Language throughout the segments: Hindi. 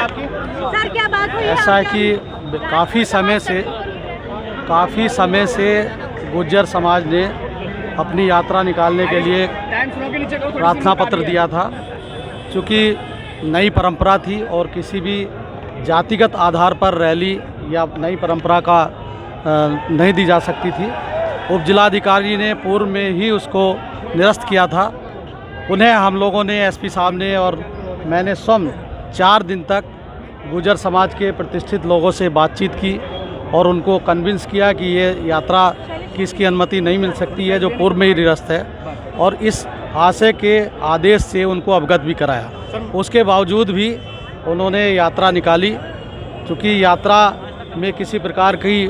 आपकी? सर क्या बात हुई? ऐसा है कि काफ़ी समय से गुर्जर समाज ने अपनी यात्रा निकालने के लिए प्रार्थना पत्र दिया था। चूँकि नई परंपरा थी और किसी भी जातिगत आधार पर रैली या नई परंपरा का नहीं दी जा सकती थी। उप जिलाधिकारी ने पूर्व में ही उसको निरस्त किया था। उन्हें हम लोगों ने एसपी साहब ने और मैंने स्वयं 4 दिन तक गुर्जर समाज के प्रतिष्ठित लोगों से बातचीत की और उनको कन्विंस किया कि ये यात्रा की इसकी अनुमति नहीं मिल सकती है, जो पूर्व में ही निरस्त है, और इस आशय के आदेश से उनको अवगत भी कराया। उसके बावजूद भी उन्होंने यात्रा निकाली। चूँकि यात्रा में किसी प्रकार की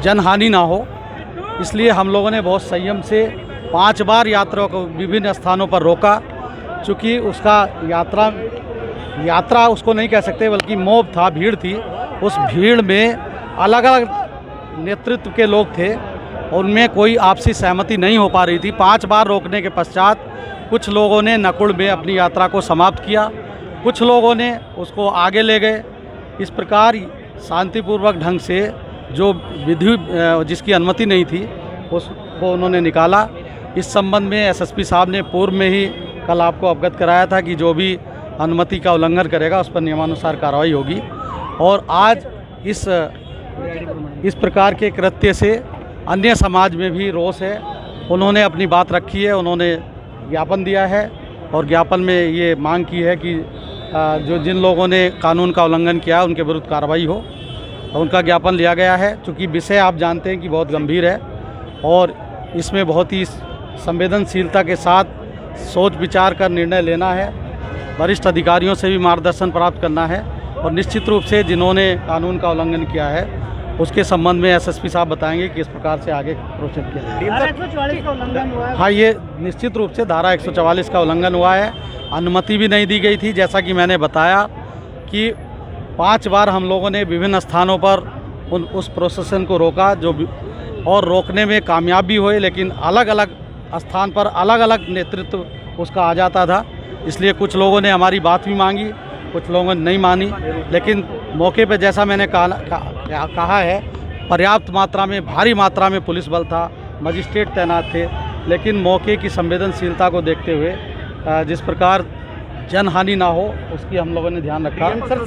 जनहानि ना हो, इसलिए हम लोगों ने बहुत संयम से 5 बार यात्रा को विभिन्न स्थानों पर रोका। चूँकि उसका यात्रा उसको नहीं कह सकते, बल्कि मोब था, भीड़ थी। उस भीड़ में अलग अलग नेतृत्व के लोग थे, उनमें कोई आपसी सहमति नहीं हो पा रही थी। 5 बार रोकने के पश्चात कुछ लोगों ने नकुड़ में अपनी यात्रा को समाप्त किया, कुछ लोगों ने उसको आगे ले गए। इस प्रकार शांतिपूर्वक ढंग से जो विधि जिसकी अनुमति नहीं थी उसको उन्होंने निकाला। इस संबंध में एसएसपी साहब ने पूर्व में ही कल आपको अवगत कराया था कि जो भी अनुमति का उल्लंघन करेगा उस पर नियमानुसार कार्रवाई होगी। और आज इस प्रकार के कृत्य से अन्य समाज में भी रोष है। उन्होंने अपनी बात रखी है, उन्होंने ज्ञापन दिया है और ज्ञापन में ये मांग की है कि जो जिन लोगों ने कानून का उल्लंघन किया उनके विरुद्ध कार्रवाई हो। उनका ज्ञापन लिया गया है। चूँकि विषय आप जानते हैं कि बहुत गंभीर है और इसमें बहुत ही संवेदनशीलता के साथ सोच विचार कर निर्णय लेना है, वरिष्ठ अधिकारियों से भी मार्गदर्शन प्राप्त करना है और निश्चित रूप से जिन्होंने कानून का उल्लंघन किया है उसके संबंध में एसएसपी साहब बताएंगे कि इस प्रकार से आगे प्रोसीड किया जाए। धारा 144 का उल्लंघन हुआ है। हाँ, ये निश्चित रूप से धारा 144 का उल्लंघन हुआ है। अनुमति भी नहीं दी गई थी। जैसा कि मैंने बताया कि 5 बार हम लोगों ने विभिन्न स्थानों पर उस प्रोसेसन को रोका, और रोकने में कामयाब भी हुए, लेकिन अलग अलग स्थान पर अलग अलग नेतृत्व उसका आ जाता था। इसलिए कुछ लोगों ने हमारी बात भी मांगी, कुछ लोगों ने नहीं मानी। लेकिन मौके पर जैसा मैंने कहा है, पर्याप्त मात्रा में, भारी मात्रा में पुलिस बल था, मजिस्ट्रेट तैनात थे। लेकिन मौके की संवेदनशीलता को देखते हुए जिस प्रकार जनहानि ना हो उसकी हम लोगों ने ध्यान रखा। सर,